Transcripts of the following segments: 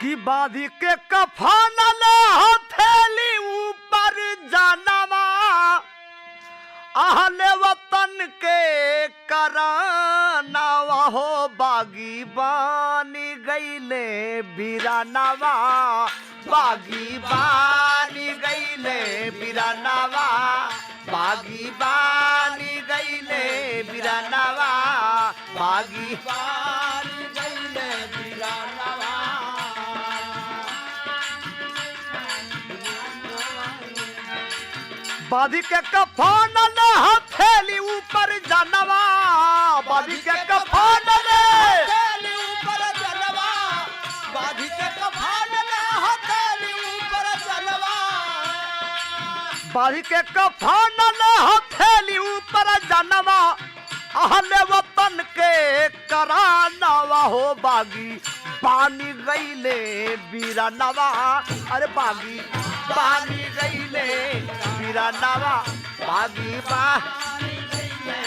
कि बाधी के कफन ले हथेली ऊपर जानवा आहले वतन के करानावा हो बागी बानी गईले बिरानावा बागी बानी गईले बिरानावा बागी बानी गईले बिरानावा बागी बानी गईले बिरानावा बाधी के कफन ले हथेली ऊपर जानवा बाधी के कफन ले हथेली ऊपर जानवा बाधी के कफन ले हथेली ऊपर जानवा बाधी के कफन ले हथेली ऊपर जानवा अहले वतन के करानावा हो बागी बानी गईले बिरानावा अरे बागी बानी गईले बिरानावा बागी बानी गईले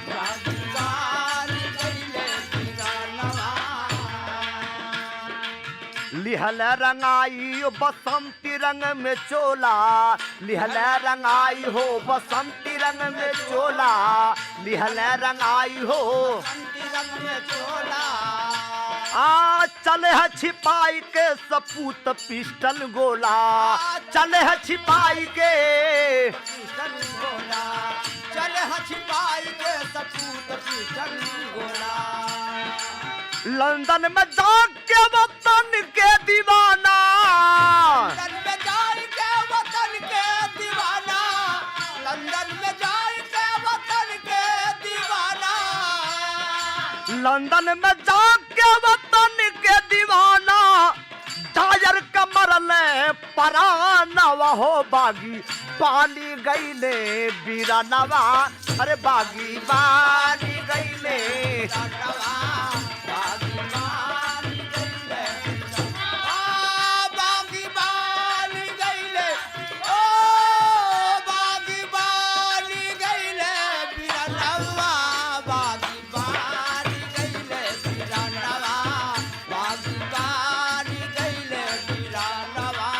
बागी बानी गईले बिरानावा लिहल रंगाई बसंती रंग में चोला लिहल रंगाई हो बसंती रंग में चोला लिहल रंगाई हो बसंती रंग में चोला आ चले है छिपाई के सपूत पिस्टल गोला चले है छिपाई के पिस्टल गोला चले है छिपाई के सपूत पिस्टल गोला लंदन में जाके वतन के दीवाना लंदन में जाके वतन के दीवाना लंदन में जाके वतन के दीवाना लंदन में जाके वतन के दीवाना डायर कमर ले परानावा हो बागी बानी गईले बिरानावा अरे बागी बानी गईले बिरानावा बागी बानी गईले बागी बानी गईले ओ बागी बानी गईले बिरानावा बागी बानी गईले बिरानावा बागी बानी गईले बिरानावा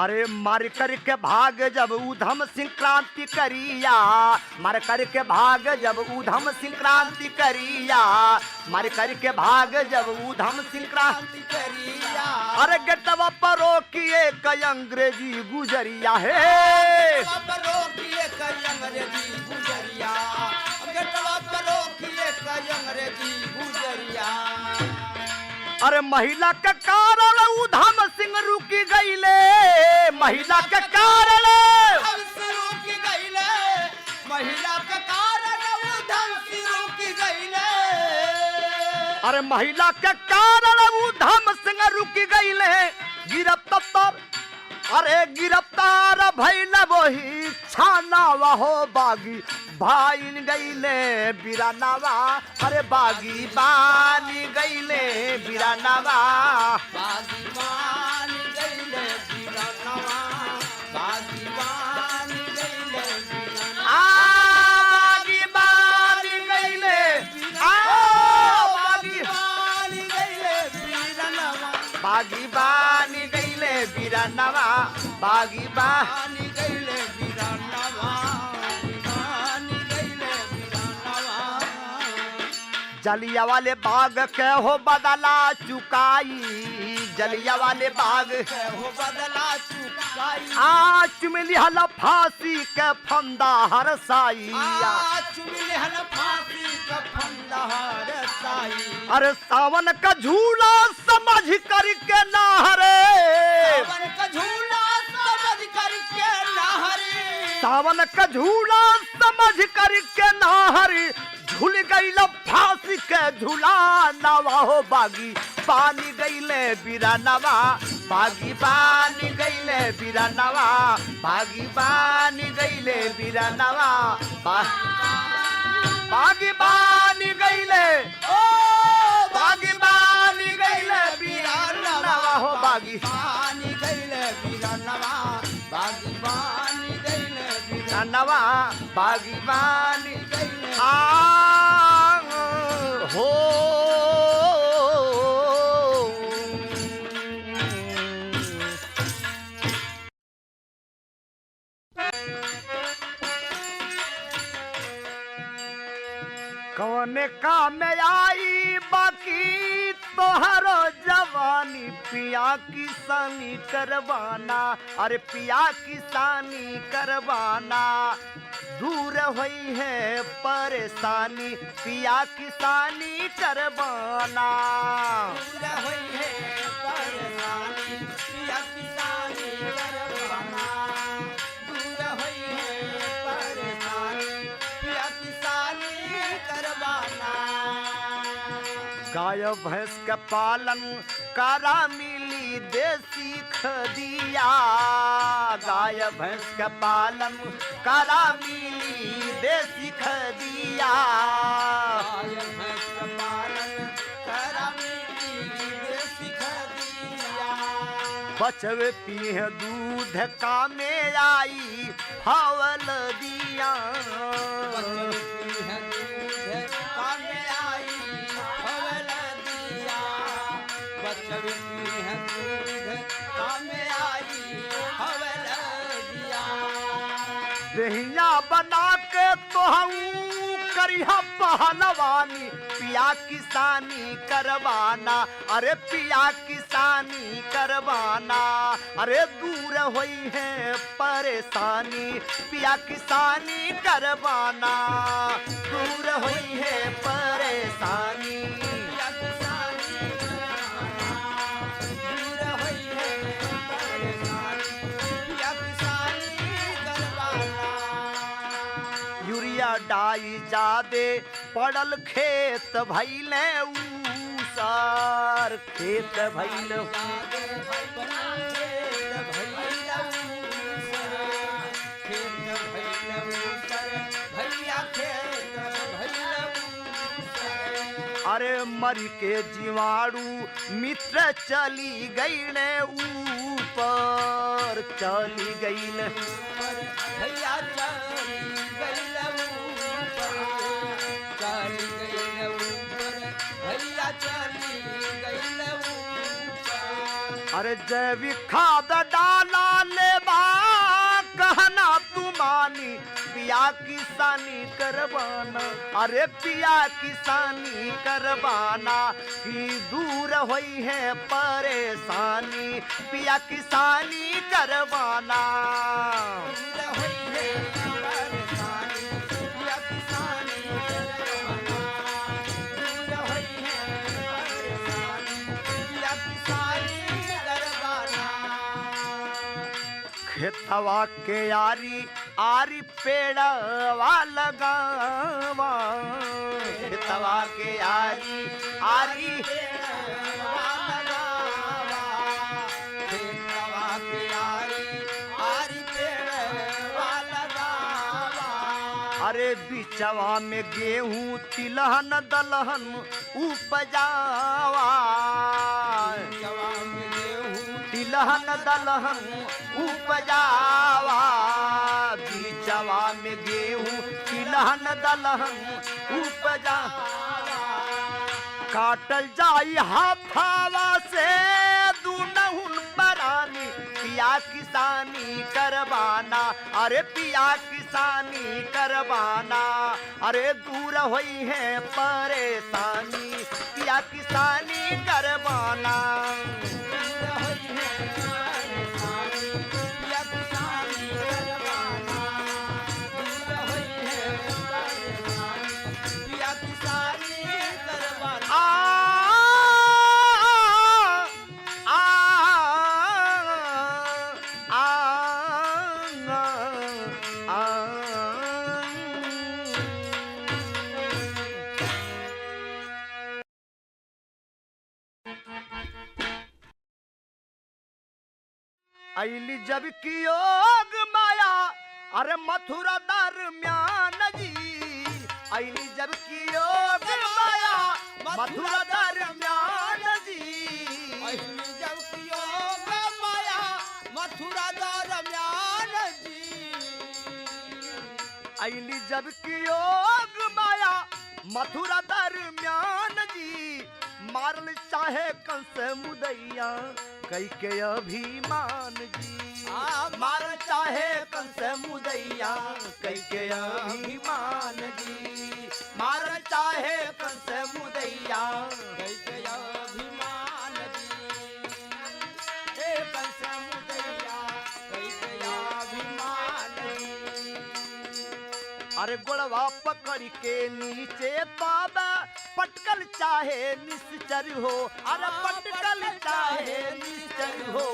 अरे मार करके भाग जब उधम सिंह क्रांति करिया मार करके भाग जब उधम सिंह क्रांति करिया मार करके भाग जब उधम सिंह क्रांति करिया अरे गेटवा पर रोकिए कई अंग्रेजी गुजरिया है रोकिए कई अंग्रेजी गुजरिया गेटवा पर रोकिए कई अंग्रेजी गुजरिया अरे महिला के कारण उधम सिंह रुकी गईले महिला के कारण रुकी गईले महिला के कारण उधम सिंह रुकी गईले अरे महिला के कारण उधम सिंह रुकी गईले गिरफ्तार अरे गिरफ्तार भइल वही छानावा हो बागी भाइन गईले बिरानावा अरे बागी बानी गईले बिरानावा बागी बानी गईले बिरानावा बागी बानी गईले आगी बानी गईले बागी बानी गईले बिरानावा बागी बानी गईले बिरानावा बागी बानी गईले बिरानावा जलिया वाले बाग के हो बदला चुकाई जलिया वाले बाग के हो बदला चुकाई आज मिली हल फांसी के फंदा हर साई आज मिली हल फांसी के फंदा हर साई अरे सावन का झूला समझ करके ना हरे सावन का झूला समझ करके ना हरे सावन का झूला समझ करके ना हरी झूल गई फांसी के झूला नवा हो बागी पानी गईले बिरानावा बागी पानी गईले बिरानावा बागी पानी गईले बिरानावा बागी पानी गईले ओ बागी पानी गईले बिरानावा हो बागी पानी गईले बिरानावा बागी पानी गईले बिरानावा बागी पानी गईले हो में काम आई बाकी तोहरो जवानी पिया किसानी करवाना, अरे पिया किसानी करवाना। दूर हुई है परेशानी पिया किसानी करवाना, दूर हुई है परेशानी पिया किसानी करवाना, दूर हुई है परेशानी पिया किसानी करवाना। गाय भैंस का पालन करा मिली देसी खदिया, गाय भैंस का पालन करा मिली देसी खदिया। गाय भैंस का पालन करा मिली देसी खदिया, बचवे पीह दूध कामे आई हवल दिया, बचवी है दूध कामे आई हवल दिया, बचवी है दूध कामे आई हवल दिया। दहिया बना के तो हम करिया पहलवानी पिया किसानी करवाना, अरे पिया किसानी करवाना। अरे दूर हुई है परेशानी पिया किसानी करवाना, दूर हुई है परेशानी। पिया किसानी करवाना, दूर हुई है परेशानी पिया किसानी करवाना। यूरिया डाई जादे पड़ल खेत भैले ऊसार, खेत भैल अरे मरी के जीवाणु मित्र चली गई ने ऊपर, चली गई न भैया चली गई ऊपर, चली गई ऊपर, भैया चली गई ऊपर। अरे जैविक खाद डाला लेबा कहना तुमानी पिया किसानी करवाना, अरे पिया किसानी करवाना। कि दूर हुई है परेशानी पिया किसानी करवाना, दूर हुई है परेशानी पिया किसानी करवाना, दूर हुई है परेशानी पिया किसानी करवाना। खेतवा के यारी आरी पेड़वा लगावा, खेतवा के यारी आरी अरे बिचवा में गेहूं तिलहन दलहन उपजावा, तिलहन दलहन उपजावा। बिचवा में गेहूं तिलहन दलहन उपजा काटल जाई हाथावा से दूनहुन बरानी पिया किसानी करवाना, अरे पिया किसानी करवाना। अरे दूर हुई है परेशानी पिया किसानी करवाना, दूर हुई है परेशानी पिया किसानी करवाना, दूर हुई है परेशानी पिया किसानी करवाना। अली जब की योग माया अरे मथुरा दरम्यान जी, अली जब की योग माया मथुरा दरम्यान जी। जब योग माया मथुरा दरम्यान जी, अली जब की योग माया मथुरा दरम्यान जी। मारल चाहे कंस मुदैया कई के अभिमान जी मार चाहे कंस मुदैया कई के अभिमान जी मार चाहे कंस मुदैया कई के अभिमान जी हे कंस मुदैया कई के अभिमान जी अरे गोड़वा पकड़ के नीचे पादा पटकल चाहे निश्चर हो अरे पटकल चाहे निश्चर हो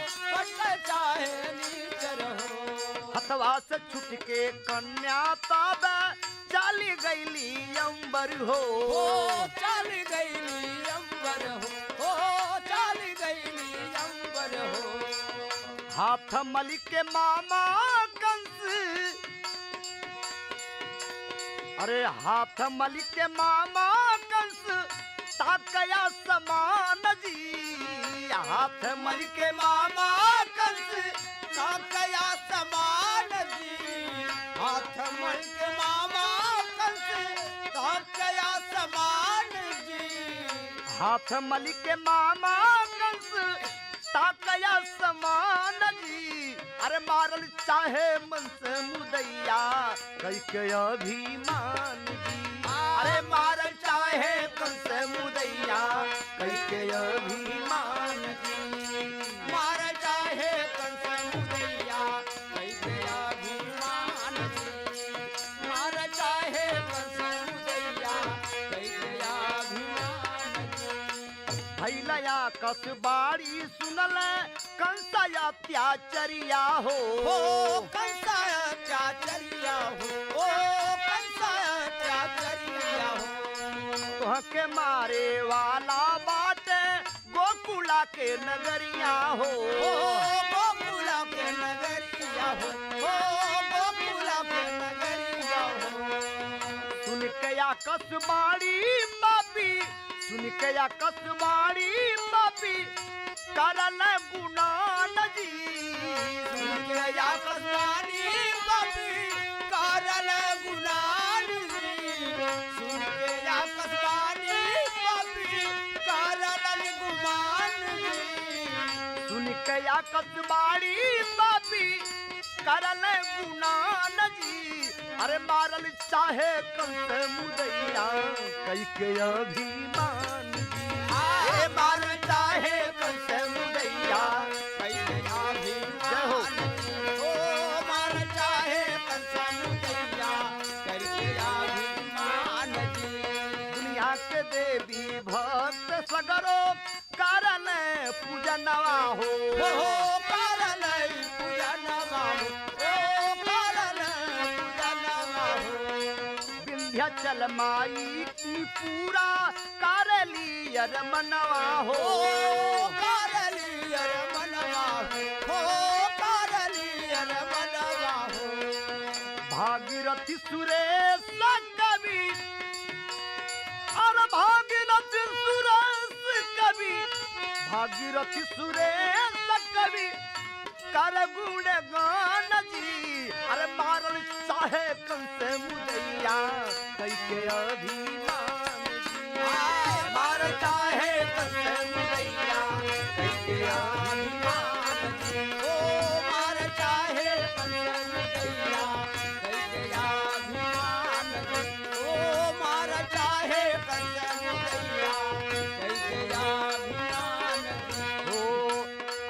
पटकल चाहे नीचर हो हथवा से छुट के कन्या ताबा चाली गईली अंबर हो ओ चल गईली अंबर हो ओ चल गईली अंबर हो हाथ मल के मामा कंस अरे हाथ मल के मामा कंस ताकया समान जी हाथ मल के मामा कंस ताकया समान जी हाथ मल के मामा कंस ताकया समान जी हाथ मल के मामा कंस ताकया समान जी अरे मारल चाहे मन से मुदैया कई के अभिमान जी अरे मार चाहे कंस मुदैया कई के अभिमान जी मार चाहे कंस मुदैया कई के अभिमान जी मार चाहे कंस मुदैया कई के अभिमान जी भैलया कसबाड़ी सुनल कंसा अत्याचरिया हो कंसा अत्याचरिया हो कंसा अत्याचरिया हो तुहके मारे वाला बाटे गोकुला के नगरिया हो गोकुला के नगरिया हो गोकुला के नगरिया हो सुन के या कसबाड़ी पापी सुन के या कसबाड़ी पापी करल गुनान जी सुन के या कसबाड़ी पापी करल गुनान जी सुन के या कसबाड़ी पापी करल गुमान जी सुन के या कसबाड़ी पापी करल गुनान जी अरे मारल चाहे कंस मुदैया कई के अभिमान जी आए मार चाहे कंस मुदैया कई के अभिमान ओ मार चाहे कंस मुदैया कई के अभिमान जी दुनिया के देवी भक्त सगरो करल पूजनवा हो करल पूजनवा ओ करल पूजनवा विंध्याचल माई की पूरा करली अरमनवा हो करली अरमनवा हो करली अरमनवा हो भागीरथी सुरेश कवि और भागीरथी सुरेश कवि भागीरथी सुरेश कवि कर गुण गान जी अरे मारल चाहे कंस मुदैया कई के अभिमान जी मार चाहे कंस मुदैया कई के अभिमान जी ओ मार चाहे कंस मुदैया कई के अभिमान जी ओ मार चाहे कंस मुदैया कई के अभिमान जी हो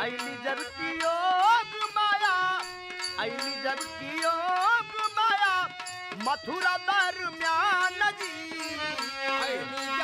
ऐली जब की योग माया ऐली जब की योग माया मथुरा दरम्यान जी ऐली